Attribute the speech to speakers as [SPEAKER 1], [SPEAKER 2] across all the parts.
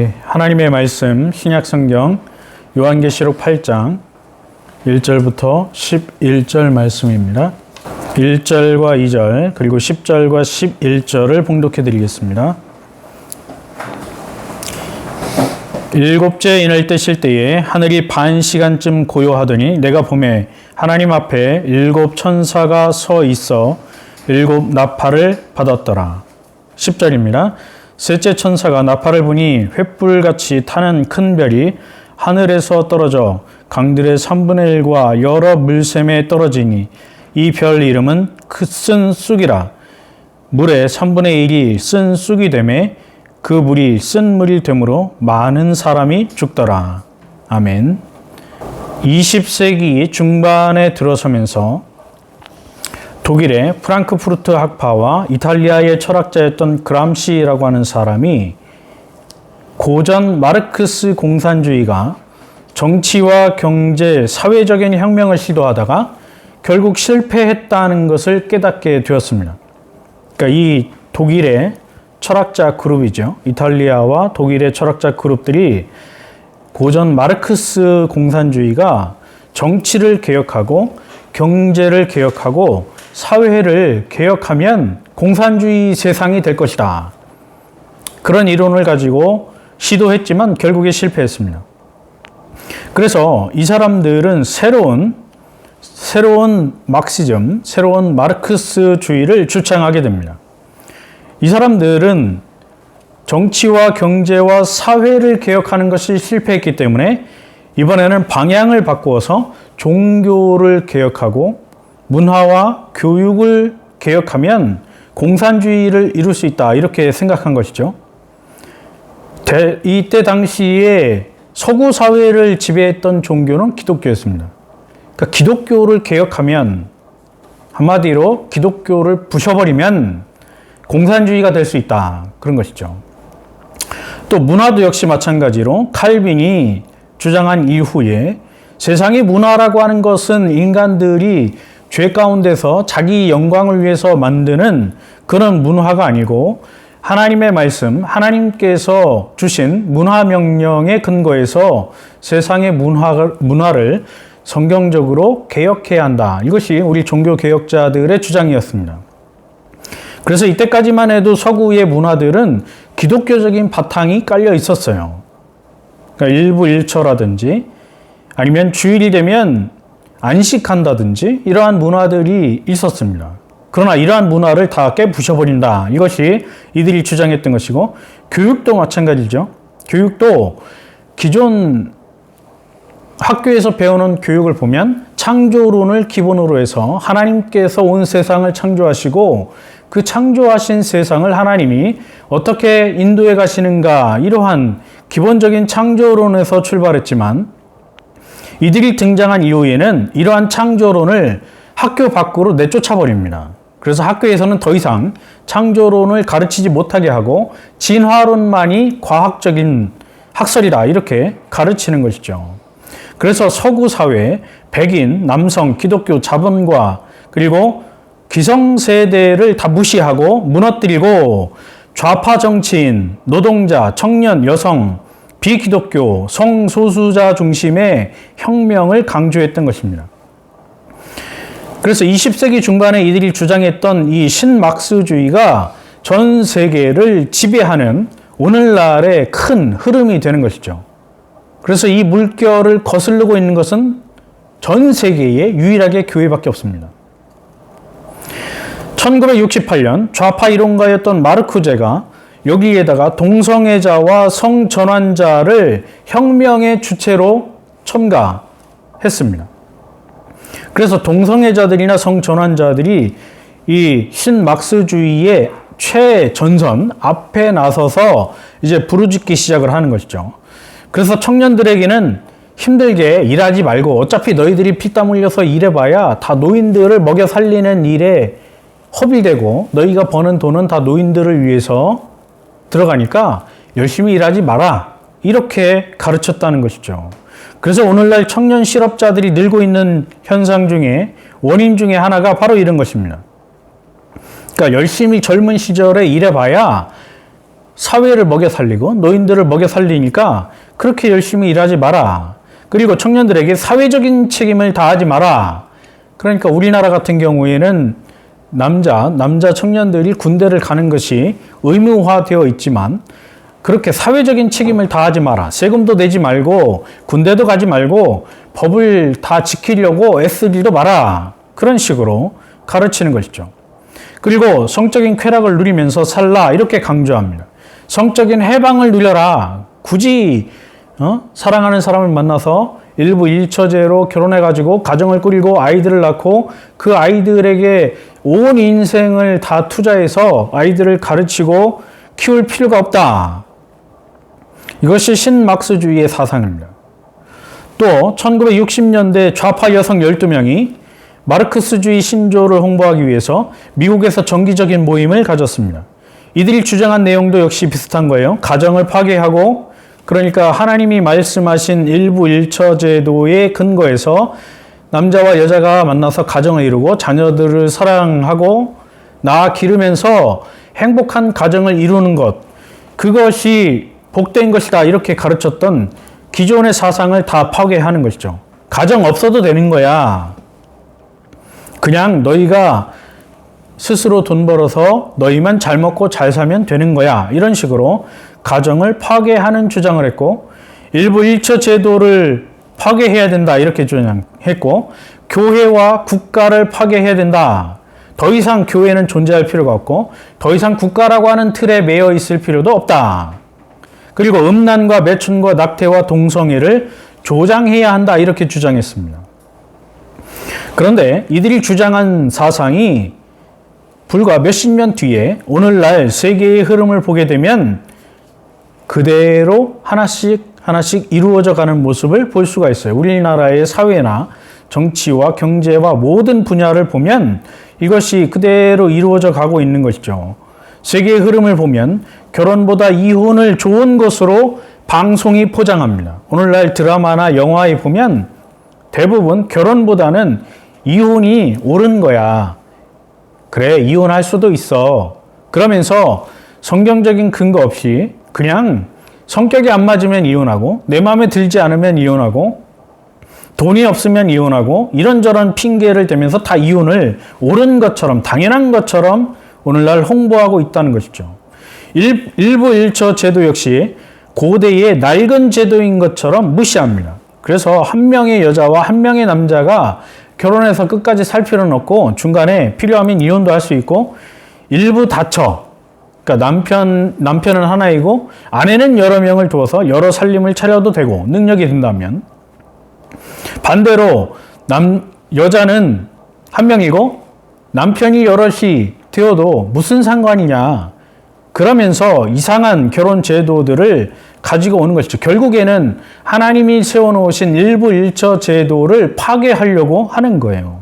[SPEAKER 1] 하나님의 말씀 신약성경 요한계시록 8장 1절부터 11절 말씀입니다. 1절과 2절 그리고 10절과 11절을 봉독해 드리겠습니다. 일곱째 인을 떼실 때에 하늘이 반 시간쯤 고요하더니 내가 보매 하나님 앞에 일곱 천사가 서 있어 일곱 나팔을 받았더라. 10절입니다. 셋째 천사가 나팔을 부니 횃불같이 타는 큰 별이 하늘에서 떨어져 강들의 3분의 1과 여러 물샘에 떨어지니 이 별 이름은 쓴 쑥이라. 물의 3분의 1이 쓴 쑥이 되매 그 물이 쓴 물이 되므로 많은 사람이 죽더라. 아멘. 20세기 중반에 들어서면서 독일의 프랑크푸르트 학파와 이탈리아의 철학자였던 그람시라고 하는 사람이 고전 마르크스 공산주의가 정치와 경제, 사회적인 혁명을 시도하다가 결국 실패했다는 것을 깨닫게 되었습니다. 그러니까 이 독일의 철학자 그룹이죠. 이탈리아와 독일의 철학자 그룹들이 고전 마르크스 공산주의가 정치를 개혁하고 경제를 개혁하고 사회를 개혁하면 공산주의 세상이 될 것이다. 그런 이론을 가지고 시도했지만 결국에 실패했습니다. 그래서 이 사람들은 새로운 막시즘, 새로운 마르크스주의를 주창하게 됩니다. 이 사람들은 정치와 경제와 사회를 개혁하는 것이 실패했기 때문에 이번에는 방향을 바꾸어서 종교를 개혁하고 문화와 교육을 개혁하면 공산주의를 이룰 수 있다. 이렇게 생각한 것이죠. 이때 당시에 서구 사회를 지배했던 종교는 기독교였습니다. 그러니까 기독교를 개혁하면, 한마디로 기독교를 부셔버리면 공산주의가 될 수 있다. 그런 것이죠. 또 문화도 역시 마찬가지로 칼빈이 주장한 이후에 세상의 문화라고 하는 것은 인간들이 죄 가운데서 자기 영광을 위해서 만드는 그런 문화가 아니고 하나님의 말씀, 하나님께서 주신 문화 명령에 근거해서 세상의 문화를 성경적으로 개혁해야 한다. 이것이 우리 종교 개혁자들의 주장이었습니다. 그래서 이때까지만 해도 서구의 문화들은 기독교적인 바탕이 깔려 있었어요. 그러니까 일부 일처라든지 아니면 주일이 되면 안식한다든지 이러한 문화들이 있었습니다. 그러나 이러한 문화를 다 깨부셔버린다. 이것이 이들이 주장했던 것이고, 교육도 마찬가지죠. 교육도 기존 학교에서 배우는 교육을 보면 창조론을 기본으로 해서 하나님께서 온 세상을 창조하시고 그 창조하신 세상을 하나님이 어떻게 인도해 가시는가, 이러한 기본적인 창조론에서 출발했지만 이들이 등장한 이후에는 이러한 창조론을 학교 밖으로 내쫓아 버립니다. 그래서 학교에서는 더 이상 창조론을 가르치지 못하게 하고 진화론만이 과학적인 학설이다, 이렇게 가르치는 것이죠. 그래서 서구 사회, 백인, 남성, 기독교, 자본과 그리고 기성세대를 다 무시하고 무너뜨리고 좌파 정치인, 노동자, 청년, 여성, 비기독교, 성소수자 중심의 혁명을 강조했던 것입니다. 그래서 20세기 중반에 이들이 주장했던 이 신막스주의가 전 세계를 지배하는 오늘날의 큰 흐름이 되는 것이죠. 그래서 이 물결을 거스르고 있는 것은 전 세계에 유일하게 교회밖에 없습니다. 1968년 좌파 이론가였던 마르쿠제가 여기에다가 동성애자와 성전환자를 혁명의 주체로 첨가했습니다. 그래서 동성애자들이나 성전환자들이 이 신막스주의의 최전선 앞에 나서서 이제 부르짖기 시작을 하는 것이죠. 그래서 청년들에게는 힘들게 일하지 말고 어차피 너희들이 피땀 흘려서 일해봐야 다 노인들을 먹여 살리는 일에 허비되고 너희가 버는 돈은 다 노인들을 위해서 들어가니까 열심히 일하지 마라, 이렇게 가르쳤다는 것이죠. 그래서 오늘날 청년 실업자들이 늘고 있는 현상 중에 원인 중에 하나가 바로 이런 것입니다. 그러니까 열심히 젊은 시절에 일해봐야 사회를 먹여 살리고 노인들을 먹여 살리니까 그렇게 열심히 일하지 마라. 그리고 청년들에게 사회적인 책임을 다하지 마라. 그러니까 우리나라 같은 경우에는 남자 청년들이 군대를 가는 것이 의무화되어 있지만 그렇게 사회적인 책임을 다하지 마라. 세금도 내지 말고 군대도 가지 말고 법을 다 지키려고 애쓰지도 마라. 그런 식으로 가르치는 것이죠. 그리고 성적인 쾌락을 누리면서 살라 이렇게 강조합니다. 성적인 해방을 누려라. 굳이 사랑하는 사람을 만나서 일부 일처제로 결혼해가지고 가정을 꾸리고 아이들을 낳고 그 아이들에게 온 인생을 다 투자해서 아이들을 가르치고 키울 필요가 없다. 이것이 신막스주의의 사상입니다. 또 1960년대 좌파 여성 12명이 마르크스주의 신조를 홍보하기 위해서 미국에서 정기적인 모임을 가졌습니다. 이들이 주장한 내용도 역시 비슷한 거예요. 가정을 파괴하고 그러니까 하나님이 말씀하신 일부 일처제도의 근거에서 남자와 여자가 만나서 가정을 이루고 자녀들을 사랑하고 낳아 기르면서 행복한 가정을 이루는 것, 그것이 복된 것이다 이렇게 가르쳤던 기존의 사상을 다 파괴하는 것이죠. 가정 없어도 되는 거야. 그냥 너희가 스스로 돈 벌어서 너희만 잘 먹고 잘 살면 되는 거야. 이런 식으로 가정을 파괴하는 주장을 했고 일부 일처 제도를 파괴해야 된다 이렇게 주장했고 교회와 국가를 파괴해야 된다. 더 이상 교회는 존재할 필요가 없고 더 이상 국가라고 하는 틀에 매여 있을 필요도 없다. 그리고 음란과 매춘과 낙태와 동성애를 조장해야 한다 이렇게 주장했습니다. 그런데 이들이 주장한 사상이 불과 몇십 년 뒤에 오늘날 세계의 흐름을 보게 되면 그대로 하나씩 이루어져 가는 모습을 볼 수가 있어요. 우리나라의 사회나 정치와 경제와 모든 분야를 보면 이것이 그대로 이루어져 가고 있는 것이죠. 세계의 흐름을 보면 결혼보다 이혼을 좋은 것으로 방송이 포장합니다. 오늘날 드라마나 영화에 보면 대부분 결혼보다는 이혼이 옳은 거야. 그래, 이혼할 수도 있어. 그러면서 성경적인 근거 없이 그냥 성격이 안 맞으면 이혼하고 내 마음에 들지 않으면 이혼하고 돈이 없으면 이혼하고 이런저런 핑계를 대면서 다 이혼을 옳은 것처럼 당연한 것처럼 오늘날 홍보하고 있다는 것이죠. 일부 일처 제도 역시 고대의 낡은 제도인 것처럼 무시합니다. 그래서 한 명의 여자와 한 명의 남자가 결혼해서 끝까지 살 필요는 없고 중간에 필요하면 이혼도 할 수 있고 일부 다처, 그러니까 남편은 하나이고 아내는 여러 명을 두어서 여러 살림을 차려도 되고 능력이 된다면 반대로 여자는 한 명이고 남편이 여럿이 되어도 무슨 상관이냐 그러면서 이상한 결혼 제도들을 가지고 오는 것이죠. 결국에는 하나님이 세워놓으신 일부 일처 제도를 파괴하려고 하는 거예요.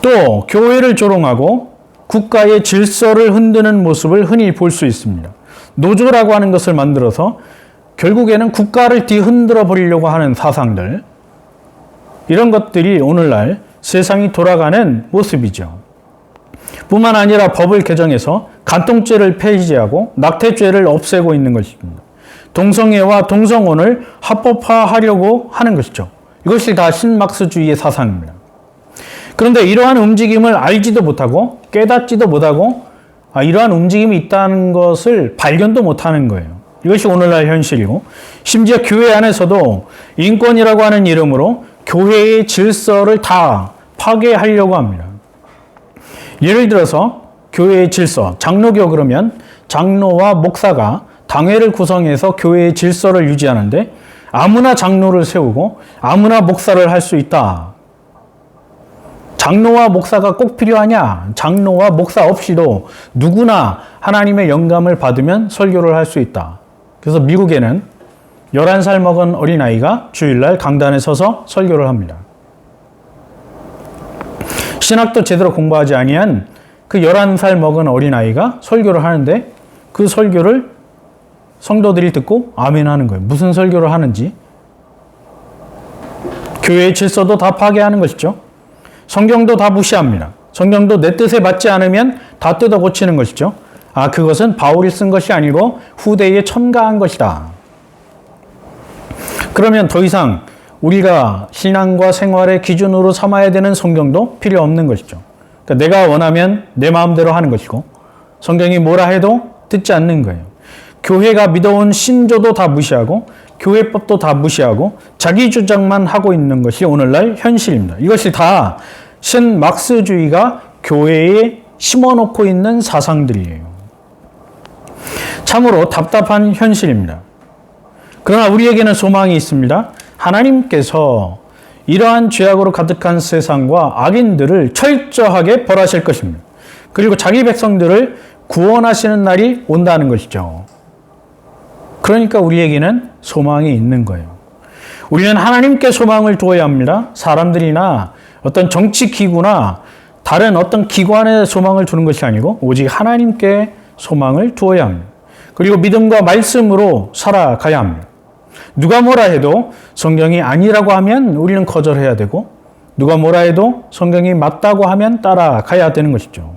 [SPEAKER 1] 또 교회를 조롱하고 국가의 질서를 흔드는 모습을 흔히 볼 수 있습니다. 노조라고 하는 것을 만들어서 결국에는 국가를 뒤흔들어 버리려고 하는 사상들, 이런 것들이 오늘날 세상이 돌아가는 모습이죠. 뿐만 아니라 법을 개정해서 간통죄를 폐지하고 낙태죄를 없애고 있는 것입니다. 동성애와 동성혼을 합법화하려고 하는 것이죠. 이것이 다 신막스주의의 사상입니다. 그런데 이러한 움직임을 알지도 못하고 깨닫지도 못하고 이러한 움직임이 있다는 것을 발견도 못하는 거예요. 이것이 오늘날 현실이고 심지어 교회 안에서도 인권이라고 하는 이름으로 교회의 질서를 다 파괴하려고 합니다. 예를 들어서 교회의 질서, 장로교 그러면 장로와 목사가 당회를 구성해서 교회의 질서를 유지하는데 아무나 장로를 세우고 아무나 목사를 할 수 있다. 장로와 목사가 꼭 필요하냐? 장로와 목사 없이도 누구나 하나님의 영감을 받으면 설교를 할 수 있다. 그래서 미국에는 11살 먹은 어린아이가 주일날 강단에 서서 설교를 합니다. 신학도 제대로 공부하지 아니한 그 11살 먹은 어린아이가 설교를 하는데 그 설교를 성도들이 듣고 아멘 하는 거예요. 무슨 설교를 하는지. 교회의 질서도 다 파괴하는 것이죠. 성경도 다 무시합니다. 성경도 내 뜻에 맞지 않으면 다 뜯어 고치는 것이죠. 그것은 바울이 쓴 것이 아니고 후대에 첨가한 것이다. 그러면 더 이상 우리가 신앙과 생활의 기준으로 삼아야 되는 성경도 필요 없는 것이죠. 그러니까 내가 원하면 내 마음대로 하는 것이고 성경이 뭐라 해도 듣지 않는 거예요. 교회가 믿어온 신조도 다 무시하고 교회법도 다 무시하고 자기 주장만 하고 있는 것이 오늘날 현실입니다. 이것이 다 신막스주의가 교회에 심어놓고 있는 사상들이에요. 참으로 답답한 현실입니다. 그러나 우리에게는 소망이 있습니다. 하나님께서 이러한 죄악으로 가득한 세상과 악인들을 철저하게 벌하실 것입니다. 그리고 자기 백성들을 구원하시는 날이 온다는 것이죠. 그러니까 우리에게는 소망이 있는 거예요. 우리는 하나님께 소망을 두어야 합니다. 사람들이나 어떤 정치기구나 다른 어떤 기관에 소망을 두는 것이 아니고 오직 하나님께 소망을 두어야 합니다. 그리고 믿음과 말씀으로 살아가야 합니다. 누가 뭐라 해도 성경이 아니라고 하면 우리는 거절해야 되고 누가 뭐라 해도 성경이 맞다고 하면 따라가야 되는 것이죠.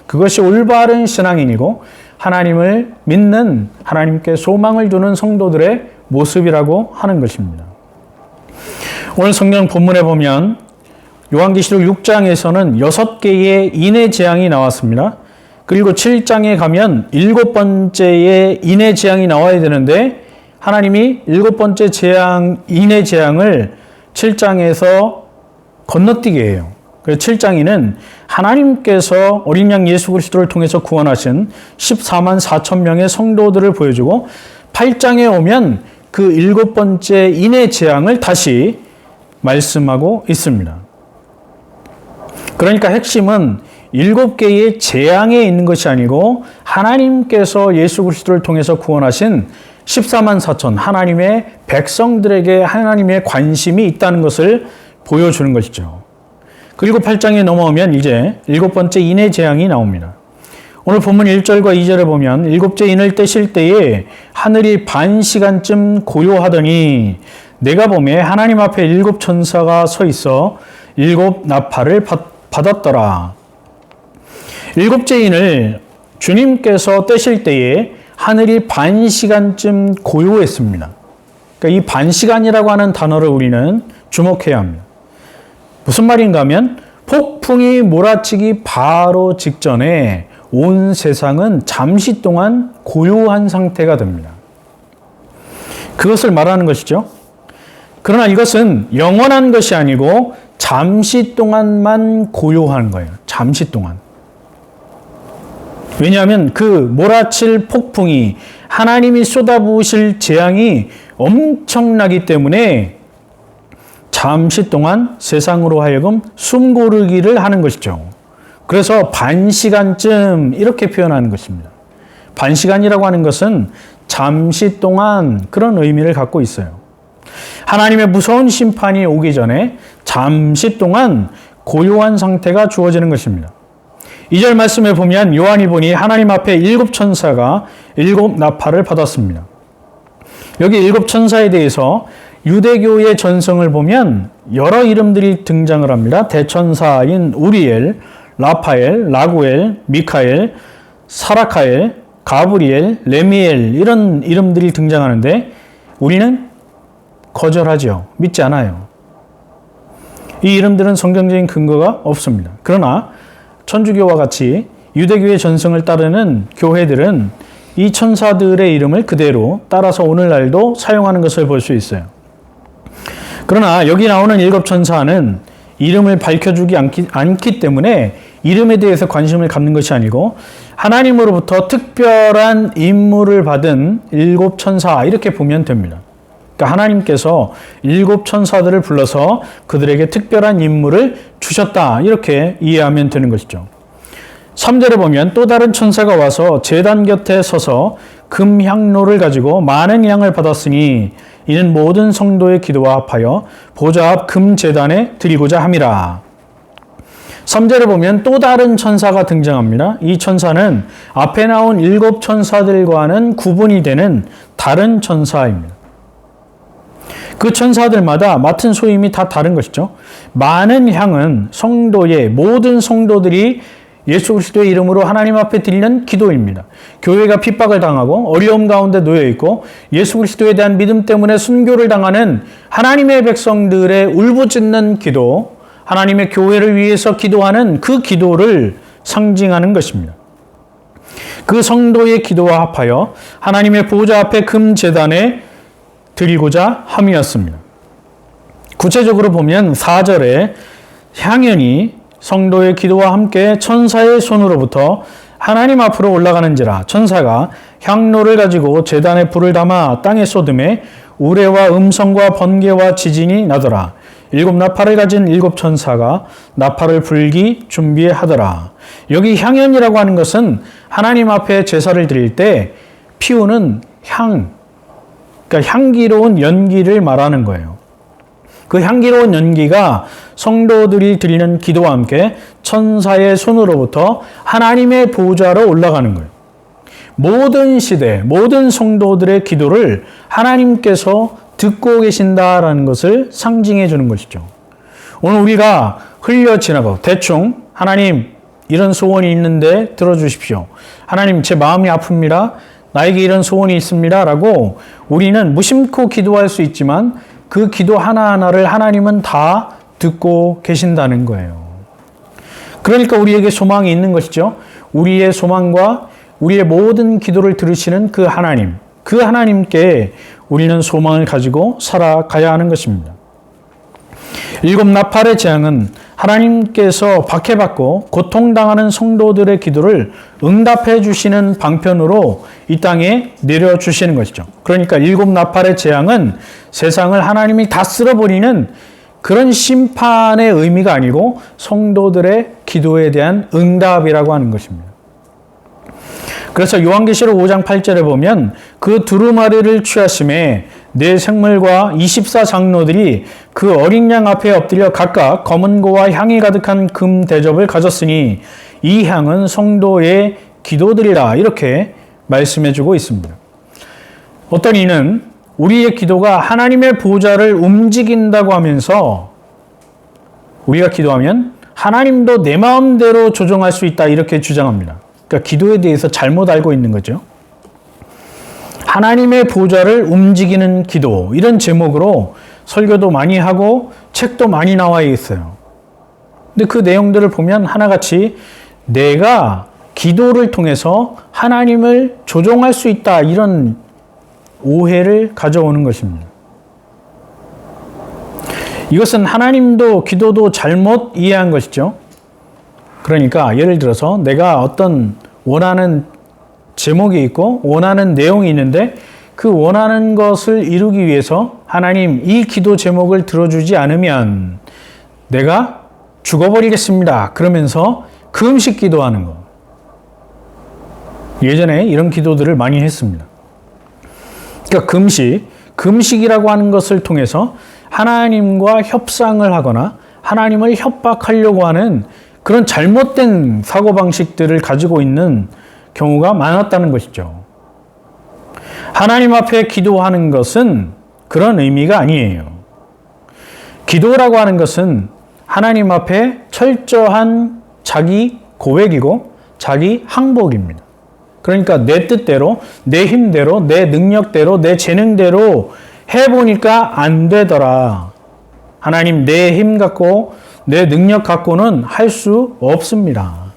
[SPEAKER 1] 그것이 올바른 신앙인이고 하나님을 믿는 하나님께 소망을 두는 성도들의 모습이라고 하는 것입니다. 오늘 성경 본문에 보면 요한계시록 6장에서는 6개의 인의 재앙이 나왔습니다. 그리고 7장에 가면 7번째의 인의 재앙이 나와야 되는데 하나님이 7번째 재앙, 인의 재앙을 7장에서 건너뛰게 해요. 그래서 7장에는 하나님께서 어린 양 예수 그리스도를 통해서 구원하신 14만 4천 명의 성도들을 보여주고 8장에 오면 그 7번째 인의 재앙을 다시 말씀하고 있습니다. 그러니까 핵심은 7개의 재앙에 있는 것이 아니고 하나님께서 예수 그리스도를 통해서 구원하신 14만 4천 하나님의 백성들에게 하나님의 관심이 있다는 것을 보여주는 것이죠. 그리고 8장에 넘어오면 이제 7번째 인의 재앙이 나옵니다. 오늘 본문 1절과 2절에 보면 7째 인을 떼실 때에 하늘이 반 시간쯤 고요하더니 내가 보매 하나님 앞에 7 천사가 서 있어 7 나팔을 받았더라. 7째 인을 주님께서 떼실 때에 하늘이 반 시간쯤 고요했습니다. 그러니까 이 반 시간이라고 하는 단어를 우리는 주목해야 합니다. 무슨 말인가 하면 폭풍이 몰아치기 바로 직전에 온 세상은 잠시 동안 고요한 상태가 됩니다. 그것을 말하는 것이죠. 그러나 이것은 영원한 것이 아니고 잠시 동안만 고요한 거예요. 잠시 동안. 왜냐하면 그 몰아칠 폭풍이 하나님이 쏟아부으실 재앙이 엄청나기 때문에 잠시 동안 세상으로 하여금 숨 고르기를 하는 것이죠. 그래서 반 시간쯤 이렇게 표현하는 것입니다. 반 시간이라고 하는 것은 잠시 동안 그런 의미를 갖고 있어요. 하나님의 무서운 심판이 오기 전에 잠시 동안 고요한 상태가 주어지는 것입니다. 2절 말씀에 보면 요한이 보니 하나님 앞에 7 천사가 7 나팔을 받았습니다. 여기 7 천사에 대해서 유대교의 전성을 보면 여러 이름들이 등장을 합니다. 대천사인 우리엘, 라파엘, 라구엘, 미카엘, 사라카엘, 가브리엘, 레미엘 이런 이름들이 등장하는데 우리는 거절하죠. 믿지 않아요. 이 이름들은 성경적인 근거가 없습니다. 그러나 천주교와 같이 유대교의 전승을 따르는 교회들은 이 천사들의 이름을 그대로 따라서 오늘날도 사용하는 것을 볼 수 있어요. 그러나 여기 나오는 7 천사는 이름을 밝혀주지 않기 때문에 이름에 대해서 관심을 갖는 것이 아니고 하나님으로부터 특별한 임무를 받은 7 천사 이렇게 보면 됩니다. 그러니까 하나님께서 7 천사들을 불러서 그들에게 특별한 임무를 주셨다 이렇게 이해하면 되는 것이죠. 3절에 보면 또 다른 천사가 와서 제단 곁에 서서 금향로를 가지고 많은 양을 받았으니 이는 모든 성도의 기도와 합하여 보좌 앞 금제단에 드리고자 함이라. 3절에 보면 또 다른 천사가 등장합니다. 이 천사는 앞에 나온 7 천사들과는 구분이 되는 다른 천사입니다. 그 천사들마다 맡은 소임이 다 다른 것이죠. 많은 향은 성도의 모든 성도들이 예수 그리스도의 이름으로 하나님 앞에 드리는 기도입니다. 교회가 핍박을 당하고 어려움 가운데 놓여 있고 예수 그리스도에 대한 믿음 때문에 순교를 당하는 하나님의 백성들의 울부짖는 기도, 하나님의 교회를 위해서 기도하는 그 기도를 상징하는 것입니다. 그 성도의 기도와 합하여 하나님의 보좌 앞에 금제단에 드리고자 함이었습니다. 구체적으로 보면 4절에 향연이 성도의 기도와 함께 천사의 손으로부터 하나님 앞으로 올라가는지라. 천사가 향로를 가지고 제단에 불을 담아 땅에 쏟음에 우레와 음성과 번개와 지진이 나더라. 7 나팔을 가진 7 천사가 나팔을 불기 준비하더라. 여기 향연이라고 하는 것은 하나님 앞에 제사를 드릴 때 피우는 그러니까 향기로운 연기를 말하는 거예요. 그 향기로운 연기가 성도들이 드리는 기도와 함께 천사의 손으로부터 하나님의 보좌로 올라가는 거예요. 모든 시대, 모든 성도들의 기도를 하나님께서 듣고 계신다라는 것을 상징해 주는 것이죠. 오늘 우리가 흘려 지나고 대충 하나님 이런 소원이 있는데 들어주십시오. 하나님 제 마음이 아픕니다. 나에게 이런 소원이 있습니다. 라고 우리는 무심코 기도할 수 있지만 그 기도 하나하나를 하나님은 다 듣고 계신다는 거예요. 그러니까 우리에게 소망이 있는 것이죠. 우리의 소망과 우리의 모든 기도를 들으시는 그 하나님, 그 하나님께 우리는 소망을 가지고 살아가야 하는 것입니다. 7 나팔의 재앙은 하나님께서 박해받고 고통당하는 성도들의 기도를 응답해 주시는 방편으로 이 땅에 내려주시는 것이죠. 그러니까 7 나팔의 재앙은 세상을 하나님이 다 쓸어버리는 그런 심판의 의미가 아니고 성도들의 기도에 대한 응답이라고 하는 것입니다. 그래서 요한계시록 5장 8절에 보면 그 두루마리를 취하심에 네 생물과 24장로들이 그 어린 양 앞에 엎드려 각각 검은 고와 향이 가득한 금 대접을 가졌으니 이 향은 성도의 기도들이라 이렇게 말씀해 주고 있습니다. 어떤 이는 우리의 기도가 하나님의 보좌를 움직인다고 하면서 우리가 기도하면 하나님도 내 마음대로 조정할 수 있다 이렇게 주장합니다. 그러니까 기도에 대해서 잘못 알고 있는 거죠. 하나님의 보좌를 움직이는 기도 이런 제목으로 설교도 많이 하고 책도 많이 나와 있어요. 근데 그 내용들을 보면 하나같이 내가 기도를 통해서 하나님을 조종할 수 있다 이런 오해를 가져오는 것입니다. 이것은 하나님도 기도도 잘못 이해한 것이죠. 그러니까 예를 들어서 내가 어떤 원하는 제목이 있고 원하는 내용이 있는데 그 원하는 것을 이루기 위해서 하나님 이 기도 제목을 들어주지 않으면 내가 죽어버리겠습니다. 그러면서 금식 기도하는 거. 예전에 이런 기도들을 많이 했습니다. 그러니까 금식이라고 하는 것을 통해서 하나님과 협상을 하거나 하나님을 협박하려고 하는 그런 잘못된 사고방식들을 가지고 있는 경우가 많았다는 것이죠. 하나님 앞에 기도하는 것은 그런 의미가 아니에요. 기도라고 하는 것은 하나님 앞에 철저한 자기 고백이고 자기 항복입니다. 그러니까 내 뜻대로, 내 힘대로, 내 능력대로, 내 재능대로 해보니까 안 되더라. 하나님 내 힘 갖고 내 능력 갖고는 할 수 없습니다.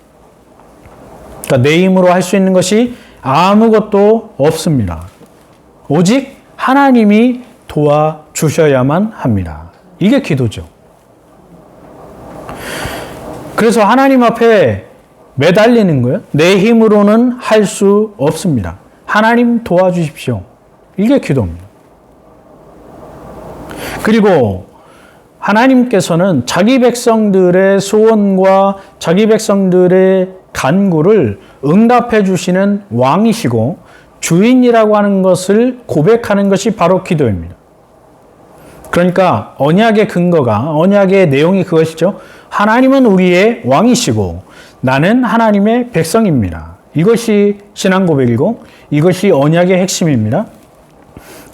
[SPEAKER 1] 그러니까 내 힘으로 할 수 있는 것이 아무것도 없습니다. 오직 하나님이 도와주셔야만 합니다. 이게 기도죠. 그래서 하나님 앞에 매달리는 거예요. 내 힘으로는 할 수 없습니다. 하나님 도와주십시오. 이게 기도입니다. 그리고 하나님께서는 자기 백성들의 소원과 자기 백성들의 간구를 응답해 주시는 왕이시고 주인이라고 하는 것을 고백하는 것이 바로 기도입니다. 그러니까 언약의 근거가, 언약의 내용이 그것이죠. 하나님은 우리의 왕이시고 나는 하나님의 백성입니다. 이것이 신앙 고백이고 이것이 언약의 핵심입니다.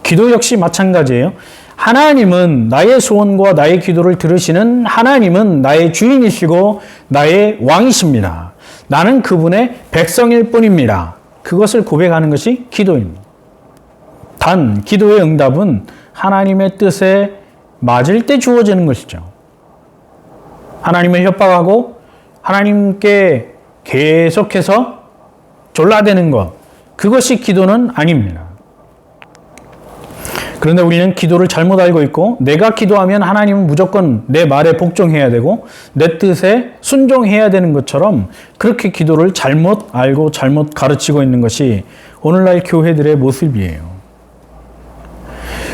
[SPEAKER 1] 기도 역시 마찬가지예요. 하나님은 나의 소원과 나의 기도를 들으시는 하나님은 나의 주인이시고 나의 왕이십니다. 나는 그분의 백성일 뿐입니다. 그것을 고백하는 것이 기도입니다. 단 기도의 응답은 하나님의 뜻에 맞을 때 주어지는 것이죠. 하나님을 협박하고 하나님께 계속해서 졸라대는 것, 그것이 기도는 아닙니다. 그런데 우리는 기도를 잘못 알고 있고, 내가 기도하면 하나님은 무조건 내 말에 복종해야 되고 내 뜻에 순종해야 되는 것처럼 그렇게 기도를 잘못 알고 잘못 가르치고 있는 것이 오늘날 교회들의 모습이에요.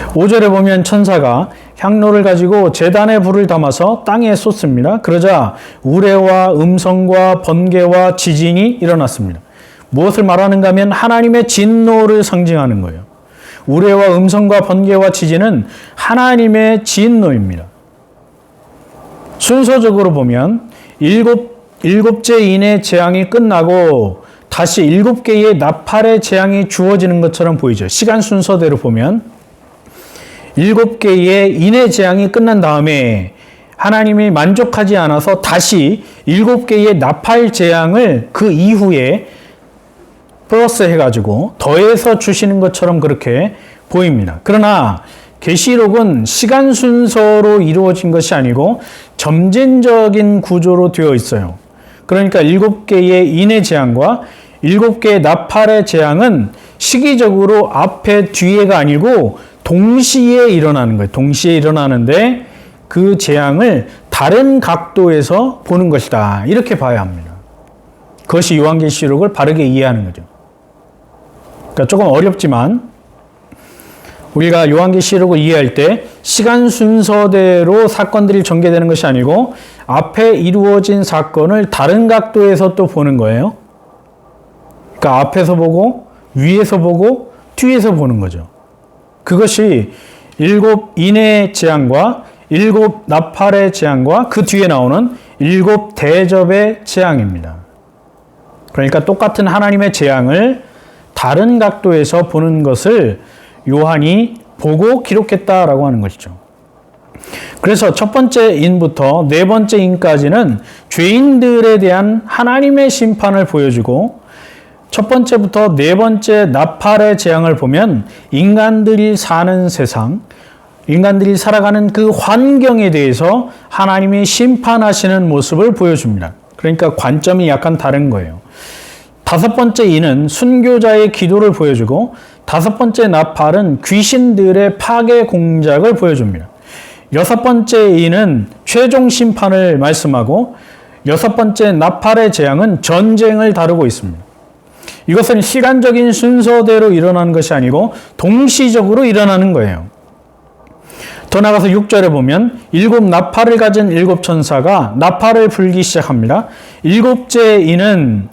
[SPEAKER 1] 5절에 보면 천사가 향로를 가지고 제단에 불을 담아서 땅에 쏟습니다. 그러자 우레와 음성과 번개와 지진이 일어났습니다. 무엇을 말하는가 하면 하나님의 진노를 상징하는 거예요. 우레와 음성과 번개와 지진은 하나님의 진노입니다. 순서적으로 보면 일곱째 인의 재앙이 끝나고 다시 7개의 나팔의 재앙이 주어지는 것처럼 보이죠. 시간 순서대로 보면 7개의 인의 재앙이 끝난 다음에 하나님이 만족하지 않아서 다시 7개의 나팔 재앙을 그 이후에 플러스 해가지고 더해서 주시는 것처럼 그렇게 보입니다. 그러나 계시록은 시간 순서로 이루어진 것이 아니고 점진적인 구조로 되어 있어요. 그러니까 7개의 인의 재앙과 7개의 나팔의 재앙은 시기적으로 앞에 뒤에가 아니고 동시에 일어나는 거예요. 동시에 일어나는데 그 재앙을 다른 각도에서 보는 것이다. 이렇게 봐야 합니다. 그것이 요한계시록을 바르게 이해하는 거죠. 그러니까 조금 어렵지만 우리가 요한계시록을 이해할 때 시간 순서대로 사건들이 전개되는 것이 아니고 앞에 이루어진 사건을 다른 각도에서 또 보는 거예요. 그러니까 앞에서 보고 위에서 보고 뒤에서 보는 거죠. 그것이 7인의 재앙과 7 나팔의 재앙과 그 뒤에 나오는 7 대접의 재앙입니다. 그러니까 똑같은 하나님의 재앙을 다른 각도에서 보는 것을 요한이 보고 기록했다라고 하는 것이죠. 그래서 첫 번째 인부터 네 번째 인까지는 죄인들에 대한 하나님의 심판을 보여주고, 첫 번째부터 네 번째 나팔의 재앙을 보면 인간들이 사는 세상, 인간들이 살아가는 그 환경에 대해서 하나님이 심판하시는 모습을 보여줍니다. 그러니까 관점이 약간 다른 거예요. 다섯 번째 인은 순교자의 기도를 보여주고, 다섯 번째 나팔은 귀신들의 파괴 공작을 보여줍니다. 여섯 번째 인은 최종 심판을 말씀하고, 여섯 번째 나팔의 재앙은 전쟁을 다루고 있습니다. 이것은 시간적인 순서대로 일어나는 것이 아니고 동시적으로 일어나는 거예요. 더 나가서 6절에 보면 7 나팔을 가진 7 천사가 나팔을 불기 시작합니다. 7째 인은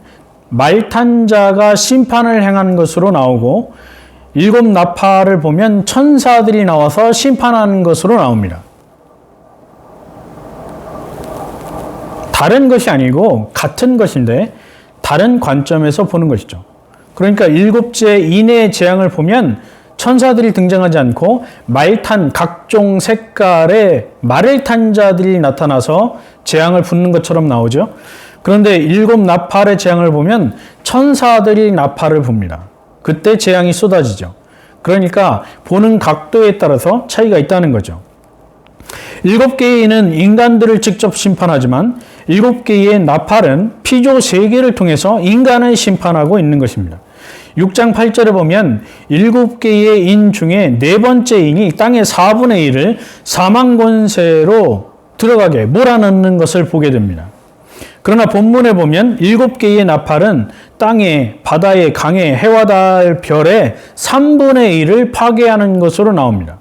[SPEAKER 1] 말탄 자가 심판을 행하는 것으로 나오고, 7 나팔을 보면 천사들이 나와서 심판하는 것으로 나옵니다. 다른 것이 아니고 같은 것인데 다른 관점에서 보는 것이죠. 그러니까 7째 인의 재앙을 보면 천사들이 등장하지 않고 말탄, 각종 색깔의 말을 탄 자들이 나타나서 재앙을 붓는 것처럼 나오죠. 그런데 7 나팔의 재앙을 보면 천사들이 나팔을 붑니다. 그때 재앙이 쏟아지죠. 그러니까 보는 각도에 따라서 차이가 있다는 거죠. 7개의 인은 인간들을 직접 심판하지만 7개의 나팔은 피조 세계를 통해서 인간을 심판하고 있는 것입니다. 6장 8절에 보면 7개의 인 중에 네 번째 인이 땅의 4분의 1을 사망 권세로 들어가게 몰아넣는 것을 보게 됩니다. 그러나 본문에 보면 7개의 나팔은 땅에, 바다에, 강에, 해와 달, 별의 3분의 1을 파괴하는 것으로 나옵니다.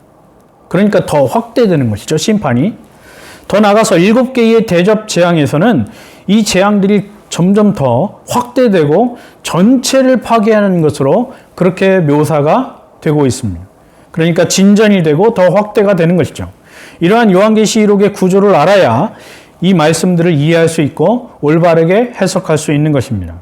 [SPEAKER 1] 그러니까 더 확대되는 것이죠, 심판이. 더 나가서 7개의 대접 재앙에서는 이 재앙들이 점점 더 확대되고 전체를 파괴하는 것으로 그렇게 묘사가 되고 있습니다. 그러니까 진전이 되고 더 확대가 되는 것이죠. 이러한 요한계시록의 구조를 알아야 이 말씀들을 이해할 수 있고 올바르게 해석할 수 있는 것입니다.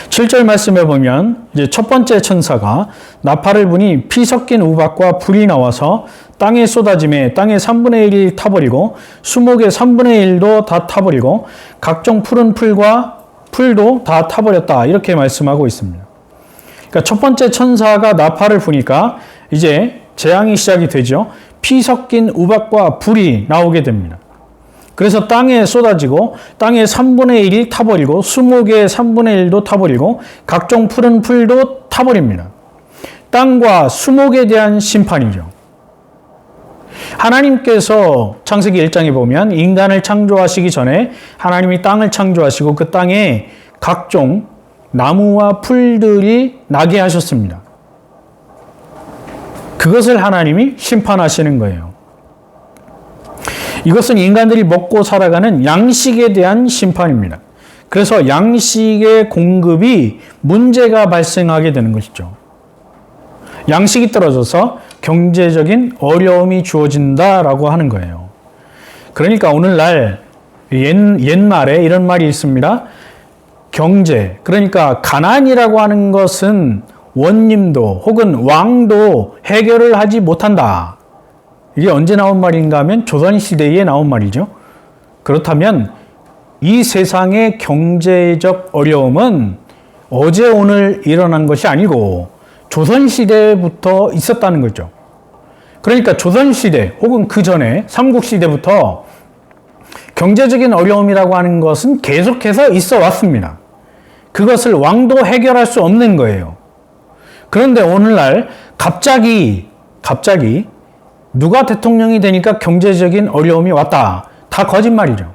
[SPEAKER 1] 7절 말씀에 보면 이제 첫 번째 천사가 나팔을 부니 피 섞인 우박과 불이 나와서 땅에 쏟아짐에 땅의 3분의 1이 타버리고 수목의 3분의 1도 다 타버리고 각종 푸른 풀과 풀도 다 타버렸다. 이렇게 말씀하고 있습니다. 그러니까 첫 번째 천사가 나팔을 부니까 이제 재앙이 시작이 되죠. 피 섞인 우박과 불이 나오게 됩니다. 그래서 땅에 쏟아지고 땅의 3분의 1이 타버리고 20개의 3분의 1도 타버리고 각종 푸른 풀도 타버립니다. 땅과 수목에 대한 심판이죠. 하나님께서 창세기 1장에 보면 인간을 창조하시기 전에 하나님이 땅을 창조하시고 그 땅에 각종 나무와 풀들이 나게 하셨습니다. 그것을 하나님이 심판하시는 거예요. 이것은 인간들이 먹고 살아가는 양식에 대한 심판입니다. 그래서 양식의 공급이 문제가 발생하게 되는 것이죠. 양식이 떨어져서 경제적인 어려움이 주어진다라고 하는 거예요. 그러니까 오늘날 옛말에 이런 말이 있습니다. 경제, 그러니까 가난이라고 하는 것은 원님도 혹은 왕도 해결을 하지 못한다. 이게 언제 나온 말인가 하면 조선시대에 나온 말이죠. 그렇다면 이 세상의 경제적 어려움은 어제 오늘 일어난 것이 아니고 조선시대부터 있었다는 거죠. 그러니까 조선시대 혹은 그 전에 삼국시대부터 경제적인 어려움이라고 하는 것은 계속해서 있어 왔습니다. 그것을 왕도 해결할 수 없는 거예요. 그런데 오늘날 갑자기 누가 대통령이 되니까 경제적인 어려움이 왔다. 다 거짓말이죠.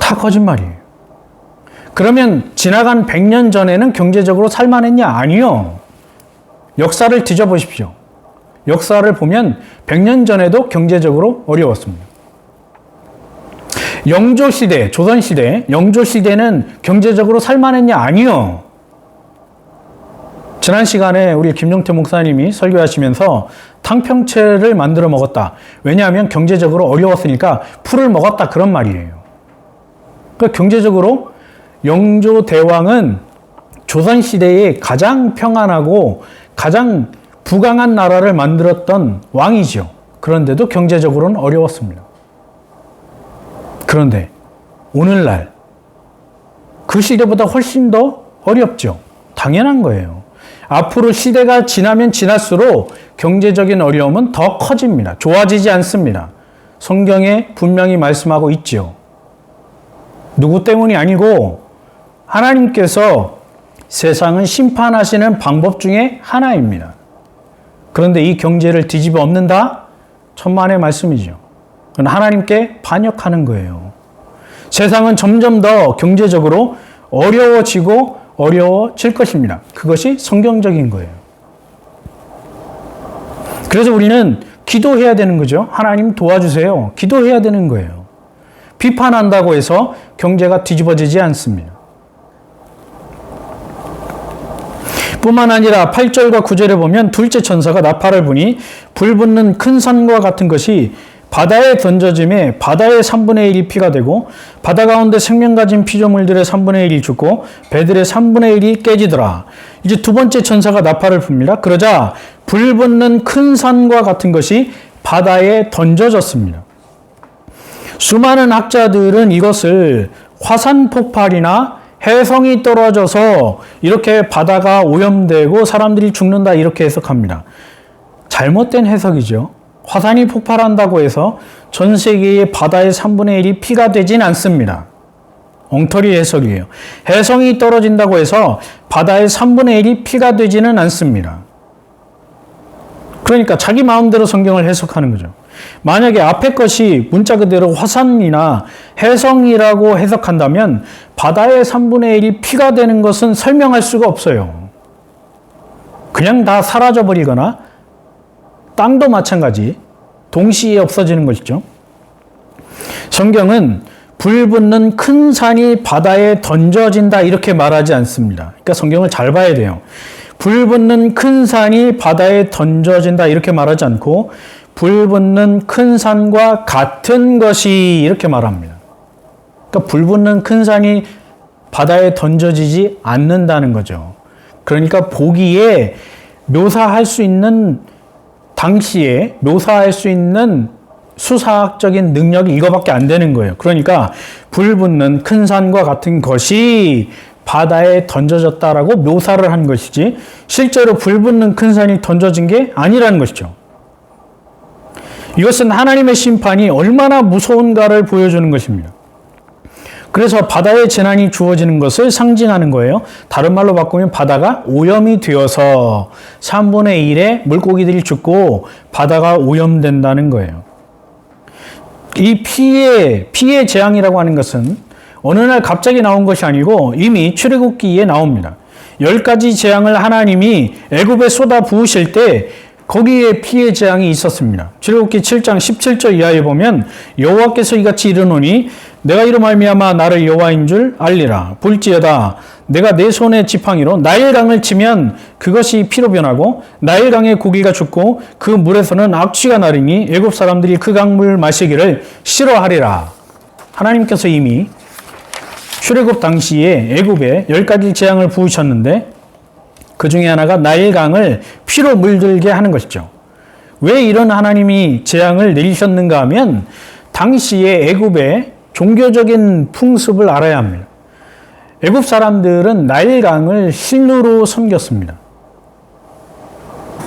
[SPEAKER 1] 다 거짓말이에요. 그러면 지나간 100년 전에는 경제적으로 살만했냐? 아니요. 역사를 뒤져보십시오. 역사를 보면 100년 전에도 경제적으로 어려웠습니다. 영조시대, 조선시대, 영조시대는 경제적으로 살만했냐? 아니요. 지난 시간에 우리 김용태 목사님이 설교하시면서 탕평채를 만들어 먹었다. 왜냐하면 경제적으로 어려웠으니까 풀을 먹었다. 그런 말이에요. 그러니까 경제적으로 영조대왕은 조선시대에 가장 평안하고 가장 부강한 나라를 만들었던 왕이죠. 그런데도 경제적으로는 어려웠습니다. 그런데 오늘날 그 시대보다 훨씬 더 어렵죠. 당연한 거예요. 앞으로 시대가 지나면 지날수록 경제적인 어려움은 더 커집니다. 좋아지지 않습니다. 성경에 분명히 말씀하고 있죠. 누구 때문이 아니고 하나님께서 세상을 심판하시는 방법 중에 하나입니다. 그런데 이 경제를 뒤집어 엎는다? 천만의 말씀이죠. 그건 하나님께 반역하는 거예요. 세상은 점점 더 경제적으로 어려워질 것입니다. 그것이 성경적인 거예요. 그래서 우리는 기도해야 되는 거죠. 하나님 도와주세요. 기도해야 되는 거예요. 비판한다고 해서 경제가 뒤집어지지 않습니다. 뿐만 아니라 8절과 9절에 보면 둘째 천사가 나팔을 부니 불 붙는 큰 산과 같은 것이 바다에 던져짐에 바다의 3분의 1이 피가 되고 바다 가운데 생명 가진 피조물들의 3분의 1이 죽고 배들의 3분의 1이 깨지더라. 이제 두 번째 천사가 나팔을 붑니다. 그러자 불 붙는 큰 산과 같은 것이 바다에 던져졌습니다. 수많은 학자들은 이것을 화산 폭발이나 해성이 떨어져서 이렇게 바다가 오염되고 사람들이 죽는다 이렇게 해석합니다. 잘못된 해석이죠. 화산이 폭발한다고 해서 전 세계의 바다의 3분의 1이 피가 되진 않습니다. 엉터리 해석이에요. 해성이 떨어진다고 해서 바다의 3분의 1이 피가 되지는 않습니다. 그러니까 자기 마음대로 성경을 해석하는 거죠. 만약에 앞에 것이 문자 그대로 화산이나 해성이라고 해석한다면 바다의 3분의 1이 피가 되는 것은 설명할 수가 없어요. 그냥 다 사라져버리거나 땅도 마찬가지 동시에 없어지는 것이죠. 성경은 불 붙는 큰 산이 바다에 던져진다 이렇게 말하지 않습니다. 그러니까 성경을 잘 봐야 돼요. 불 붙는 큰 산이 바다에 던져진다 이렇게 말하지 않고 불 붙는 큰 산과 같은 것이 이렇게 말합니다. 그러니까 불 붙는 큰 산이 바다에 던져지지 않는다는 거죠. 그러니까 보기에 묘사할 수 있는 당시에 묘사할 수 있는 수사학적인 능력이 이거밖에 안 되는 거예요. 그러니까 불 붙는 큰 산과 같은 것이 바다에 던져졌다라고 묘사를 한 것이지 실제로 불 붙는 큰 산이 던져진 게 아니라는 것이죠. 이것은 하나님의 심판이 얼마나 무서운가를 보여주는 것입니다. 그래서 바다에 재난이 주어지는 것을 상징하는 거예요. 다른 말로 바꾸면 바다가 오염이 되어서 3분의 1의 물고기들이 죽고 바다가 오염된다는 거예요. 이 피의 재앙이라고 하는 것은 어느 날 갑자기 나온 것이 아니고 이미 출애굽기에 나옵니다. 10가지 재앙을 하나님이 애굽에 쏟아 부으실 때 거기에 피의 재앙이 있었습니다. 출애굽기 7장 17절 이하에 보면 여호와께서 이같이 이르노니 내가 이로 말미암아 나를 여호와인 줄 알리라. 볼지어다 내가 내 손의 지팡이로 나일강을 치면 그것이 피로 변하고 나일강의 고기가 죽고 그 물에서는 악취가 나리니 애굽 사람들이 그 강물 마시기를 싫어하리라. 하나님께서 이미 출애굽 당시에 애굽에 10가지 재앙을 부으셨는데 그 중에 하나가 나일강을 피로 물들게 하는 것이죠. 왜 이런 하나님이 재앙을 내리셨는가 하면 당시에 애굽의 종교적인 풍습을 알아야 합니다. 애굽 사람들은 나일강을 신으로 섬겼습니다.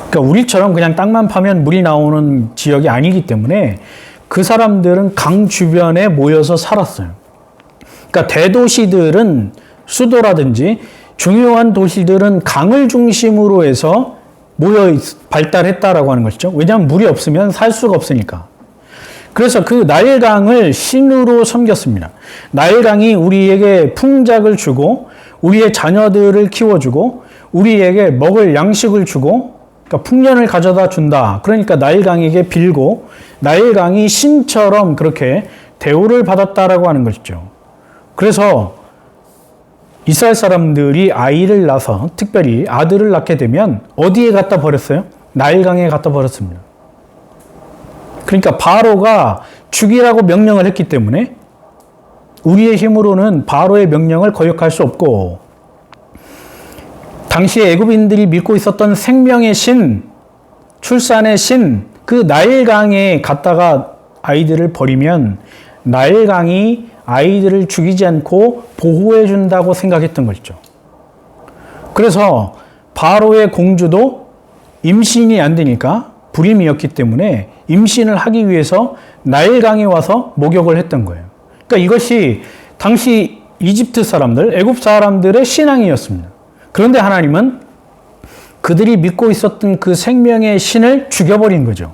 [SPEAKER 1] 그러니까 우리처럼 그냥 땅만 파면 물이 나오는 지역이 아니기 때문에 그 사람들은 강 주변에 모여서 살았어요. 그러니까 대도시들은 수도라든지 중요한 도시들은 강을 중심으로 해서 모여 발달했다라고 하는 것이죠. 왜냐하면 물이 없으면 살 수가 없으니까. 그래서 그 나일강을 신으로 섬겼습니다. 나일강이 우리에게 풍작을 주고 우리의 자녀들을 키워주고 우리에게 먹을 양식을 주고 그러니까 풍년을 가져다 준다. 그러니까 나일강에게 빌고 나일강이 신처럼 그렇게 대우를 받았다라고 하는 것이죠. 그래서 이스라엘 사람들이 아이를 낳아서 특별히 아들을 낳게 되면 어디에 갖다 버렸어요? 나일강에 갖다 버렸습니다. 그러니까 바로가 죽이라고 명령을 했기 때문에 우리의 힘으로는 바로의 명령을 거역할 수 없고 당시에 애굽인들이 믿고 있었던 생명의 신, 출산의 신, 그 나일강에 갖다가 아이들을 버리면 나일강이 아이들을 죽이지 않고 보호해 준다고 생각했던 것이죠. 그래서 바로의 공주도 임신이 안 되니까 불임이었기 때문에 임신을 하기 위해서 나일강에 와서 목욕을 했던 거예요. 그러니까 이것이 당시 이집트 사람들, 애굽 사람들의 신앙이었습니다. 그런데 하나님은 그들이 믿고 있었던 그 생명의 신을 죽여버린 거죠.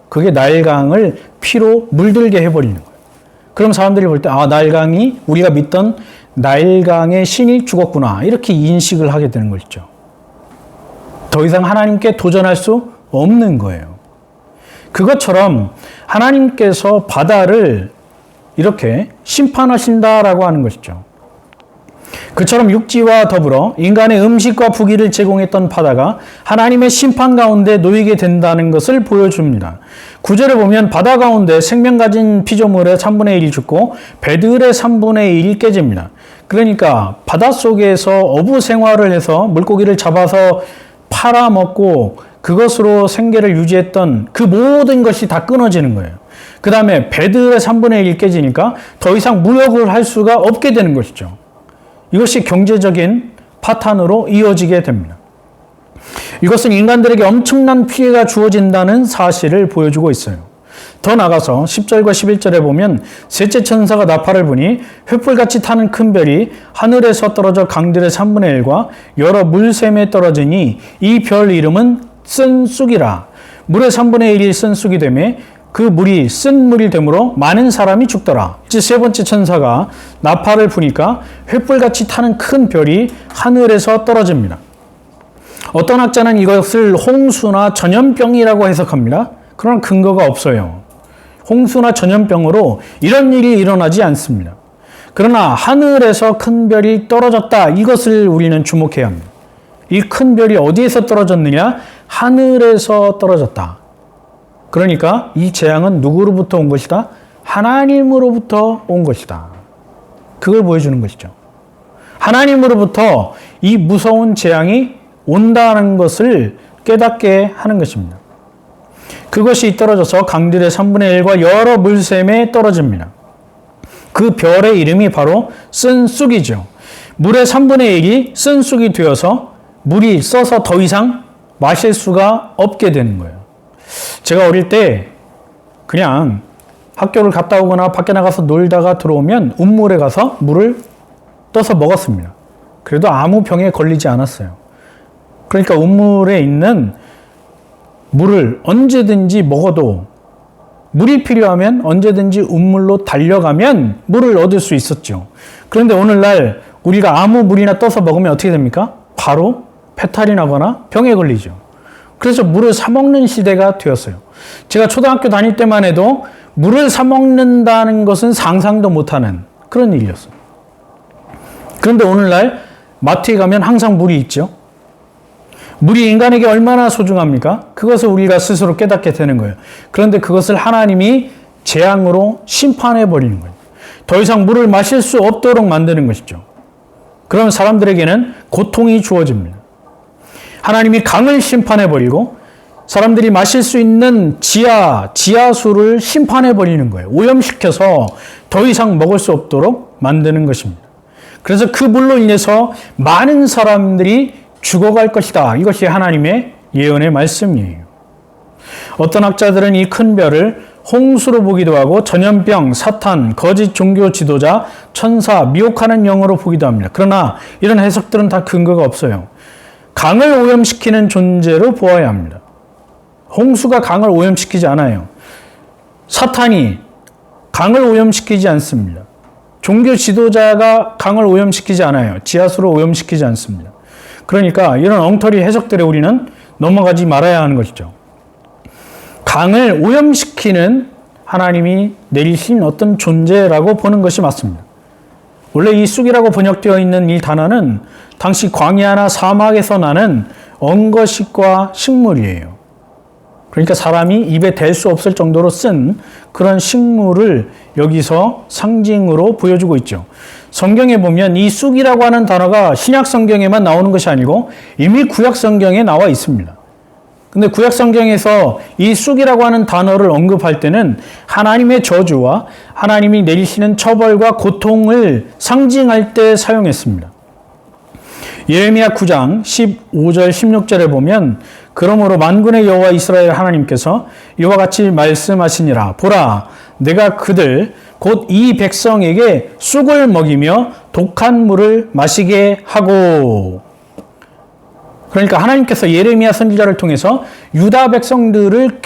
[SPEAKER 1] 그게 나일강을 피로 물들게 해버리는 거예요. 그럼 사람들이 볼 때 나일강이 우리가 믿던 나일강의 신이 죽었구나 이렇게 인식을 하게 되는 것이죠. 더 이상 하나님께 도전할 수 없는 거예요. 그것처럼 하나님께서 바다를 이렇게 심판하신다라고 하는 것이죠. 그처럼 육지와 더불어 인간의 음식과 부기를 제공했던 바다가 하나님의 심판 가운데 놓이게 된다는 것을 보여줍니다. 9절에 보면 바다 가운데 생명 가진 피조물의 3분의 1이 죽고 배들의 3분의 1이 깨집니다. 그러니까 바닷속에서 어부 생활을 해서 물고기를 잡아서 팔아먹고 그것으로 생계를 유지했던 그 모든 것이 다 끊어지는 거예요. 그 다음에 배들의 3분의 1이 깨지니까 더 이상 무역을 할 수가 없게 되는 것이죠. 이것이 경제적인 파탄으로 이어지게 됩니다. 이것은 인간들에게 엄청난 피해가 주어진다는 사실을 보여주고 있어요. 더 나아가서 10절과 11절에 보면 셋째 천사가 나팔을 부니 횃불같이 타는 큰 별이 하늘에서 떨어져 강들의 3분의 1과 여러 물샘에 떨어지니 이 별 이름은 쓴 쑥이라. 물의 3분의 1이 쓴 쑥이 되매 그 물이 쓴 물이 되므로 많은 사람이 죽더라. 이제 세 번째 천사가 나팔을 부니까 횃불같이 타는 큰 별이 하늘에서 떨어집니다. 어떤 학자는 이것을 홍수나 전염병이라고 해석합니다. 그런 근거가 없어요. 홍수나 전염병으로 이런 일이 일어나지 않습니다. 그러나 하늘에서 큰 별이 떨어졌다. 이것을 우리는 주목해야 합니다. 이 큰 별이 어디에서 떨어졌느냐? 하늘에서 떨어졌다. 그러니까 이 재앙은 누구로부터 온 것이다? 하나님으로부터 온 것이다. 그걸 보여주는 것이죠. 하나님으로부터 이 무서운 재앙이 온다는 것을 깨닫게 하는 것입니다. 그것이 떨어져서 강들의 3분의 1과 여러 물샘에 떨어집니다. 그 별의 이름이 바로 쓴 쑥이죠. 물의 3분의 1이 쓴 쑥이 되어서 물이 써서 더 이상 마실 수가 없게 되는 거예요. 제가 어릴 때 그냥 학교를 갔다 오거나 밖에 나가서 놀다가 들어오면 운물에 가서 물을 떠서 먹었습니다. 그래도 아무 병에 걸리지 않았어요. 그러니까 운물에 있는 물을 언제든지 먹어도 물이 필요하면 언제든지 운물로 달려가면 물을 얻을 수 있었죠. 그런데 오늘날 우리가 아무 물이나 떠서 먹으면 어떻게 됩니까? 바로 배탈이 나거나 병에 걸리죠. 그래서 물을 사 먹는 시대가 되었어요. 제가 초등학교 다닐 때만 해도 물을 사 먹는다는 것은 상상도 못하는 그런 일이었어요. 그런데 오늘날 마트에 가면 항상 물이 있죠. 물이 인간에게 얼마나 소중합니까? 그것을 우리가 스스로 깨닫게 되는 거예요. 그런데 그것을 하나님이 재앙으로 심판해 버리는 거예요. 더 이상 물을 마실 수 없도록 만드는 것이죠. 그러면 사람들에게는 고통이 주어집니다. 하나님이 강을 심판해 버리고 사람들이 마실 수 있는 지하수를 심판해 버리는 거예요. 오염시켜서 더 이상 먹을 수 없도록 만드는 것입니다. 그래서 그 물로 인해서 많은 사람들이 죽어갈 것이다. 이것이 하나님의 예언의 말씀이에요. 어떤 학자들은 이 큰 별을 홍수로 보기도 하고 전염병, 사탄, 거짓 종교 지도자, 천사, 미혹하는 영으로 보기도 합니다. 그러나 이런 해석들은 다 근거가 없어요. 강을 오염시키는 존재로 보아야 합니다. 홍수가 강을 오염시키지 않아요. 사탄이 강을 오염시키지 않습니다. 종교 지도자가 강을 오염시키지 않아요. 지하수를 오염시키지 않습니다. 그러니까 이런 엉터리 해석들에 우리는 넘어가지 말아야 하는 것이죠. 강을 오염시키는 하나님이 내리신 어떤 존재라고 보는 것이 맞습니다. 원래 이 쑥이라고 번역되어 있는 이 단어는 당시 광야나 사막에서 나는 엉거식과 식물이에요. 그러니까 사람이 입에 댈 수 없을 정도로 쓴 그런 식물을 여기서 상징으로 보여주고 있죠. 성경에 보면 이 쑥이라고 하는 단어가 신약 성경에만 나오는 것이 아니고 이미 구약 성경에 나와 있습니다. 근데 구약 성경에서 이 쑥이라고 하는 단어를 언급할 때는 하나님의 저주와 하나님이 내리시는 처벌과 고통을 상징할 때 사용했습니다. 예레미야 9장 15절 16절에 보면 그러므로 만군의 여호와 이스라엘 하나님께서 이와 같이 말씀하시니라. 보라, 내가 그들 곧 이 백성에게 쑥을 먹이며 독한 물을 마시게 하고. 그러니까 하나님께서 예레미야 선지자를 통해서 유다 백성들을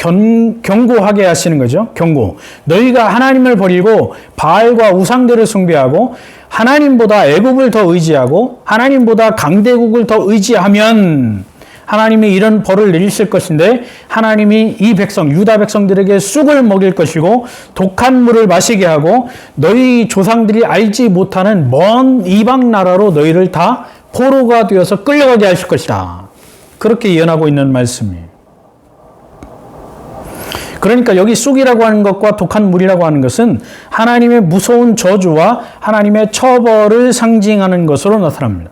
[SPEAKER 1] 경고하게 하시는 거죠. 경고. 너희가 하나님을 버리고 바알과 우상들을 숭배하고 하나님보다 애굽을 더 의지하고 하나님보다 강대국을 더 의지하면 하나님이 이런 벌을 내리실 것인데 하나님이 이 백성, 유다 백성들에게 쑥을 먹일 것이고 독한 물을 마시게 하고 너희 조상들이 알지 못하는 먼 이방 나라로 너희를 다 포로가 되어서 끌려가게 하실 것이다. 그렇게 예언하고 있는 말씀이에요. 그러니까 여기 쑥이라고 하는 것과 독한 물이라고 하는 것은 하나님의 무서운 저주와 하나님의 처벌을 상징하는 것으로 나타납니다.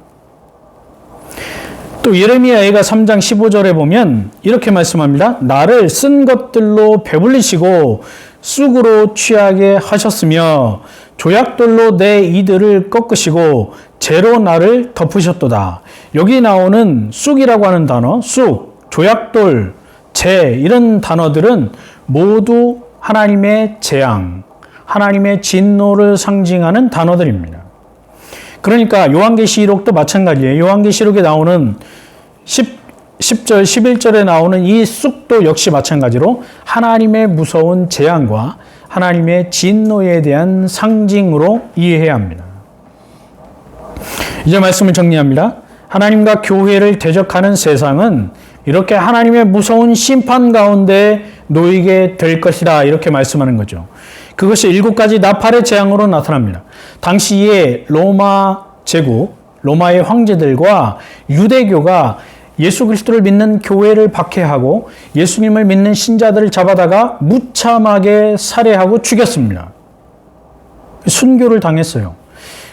[SPEAKER 1] 또 예레미야가 3장 15절에 보면 이렇게 말씀합니다. 나를 쓴 것들로 배불리시고 쑥으로 취하게 하셨으며 조약돌로 내 이들을 꺾으시고 재로 나를 덮으셨도다. 여기 나오는 쑥이라고 하는 단어, 쑥, 조약돌, 재 이런 단어들은 모두 하나님의 재앙, 하나님의 진노를 상징하는 단어들입니다. 그러니까 요한계시록도 마찬가지예요. 요한계시록에 나오는 10절, 11절에 나오는 이 쑥도 역시 마찬가지로 하나님의 무서운 재앙과 하나님의 진노에 대한 상징으로 이해해야 합니다. 이제 말씀을 정리합니다. 하나님과 교회를 대적하는 세상은 이렇게 하나님의 무서운 심판 가운데 놓이게 될 것이다. 이렇게 말씀하는 거죠. 그것이 7가지 나팔의 재앙으로 나타납니다. 당시에 로마 제국, 로마의 황제들과 유대교가 예수 그리스도를 믿는 교회를 박해하고 예수님을 믿는 신자들을 잡아다가 무참하게 살해하고 죽였습니다. 순교를 당했어요.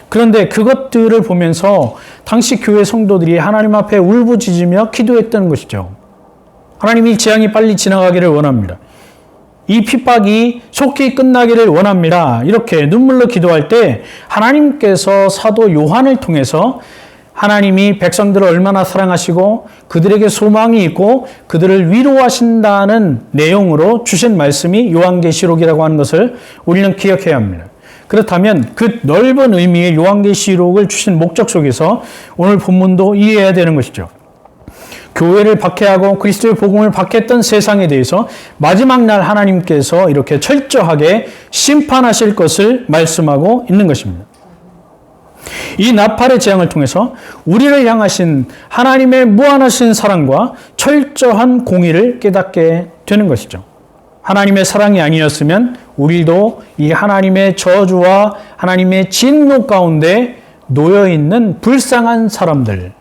[SPEAKER 1] 그런데 그것들을 보면서 당시 교회 성도들이 하나님 앞에 울부짖으며 기도했던 것이죠. 하나님이 재앙이 빨리 지나가기를 원합니다. 이 핍박이 속히 끝나기를 원합니다. 이렇게 눈물로 기도할 때 하나님께서 사도 요한을 통해서 하나님이 백성들을 얼마나 사랑하시고 그들에게 소망이 있고 그들을 위로하신다는 내용으로 주신 말씀이 요한계시록이라고 하는 것을 우리는 기억해야 합니다. 그렇다면 그 넓은 의미의 요한계시록을 주신 목적 속에서 오늘 본문도 이해해야 되는 것이죠. 교회를 박해하고 그리스도의 복음을 박해했던 세상에 대해서 마지막 날 하나님께서 이렇게 철저하게 심판하실 것을 말씀하고 있는 것입니다. 이 나팔의 재앙을 통해서 우리를 향하신 하나님의 무한하신 사랑과 철저한 공의를 깨닫게 되는 것이죠. 하나님의 사랑이 아니었으면 우리도 이 하나님의 저주와 하나님의 진노 가운데 놓여있는 불쌍한 사람들,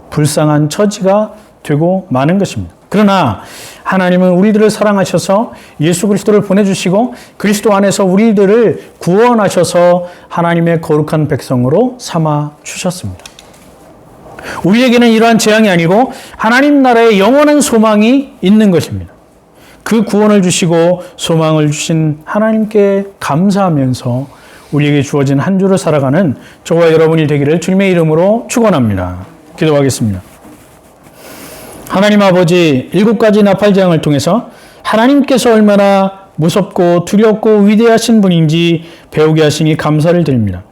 [SPEAKER 1] 불쌍한 처지가 되고 마는 것입니다. 그러나 하나님은 우리들을 사랑하셔서 예수 그리스도를 보내주시고 그리스도 안에서 우리들을 구원하셔서 하나님의 거룩한 백성으로 삼아 주셨습니다. 우리에게는 이러한 재앙이 아니고 하나님 나라의 영원한 소망이 있는 것입니다. 그 구원을 주시고 소망을 주신 하나님께 감사하면서 우리에게 주어진 한 주를 살아가는 저와 여러분이 되기를 주님의 이름으로 축원합니다. 기도하겠습니다. 하나님 아버지, 7가지 나팔재앙을 통해서 하나님께서 얼마나 무섭고 두렵고 위대하신 분인지 배우게 하시니 감사를 드립니다.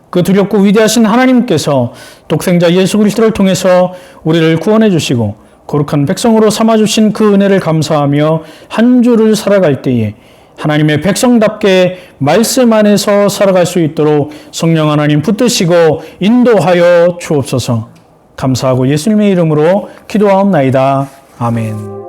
[SPEAKER 1] 그 두렵고 위대하신 하나님께서 독생자 예수 그리스도를 통해서 우리를 구원해 주시고 거룩한 백성으로 삼아주신 그 은혜를 감사하며 한 주를 살아갈 때에 하나님의 백성답게 말씀 안에서 살아갈 수 있도록 성령 하나님 붙드시고 인도하여 주옵소서. 감사하고 예수님의 이름으로 기도하옵나이다. 아멘.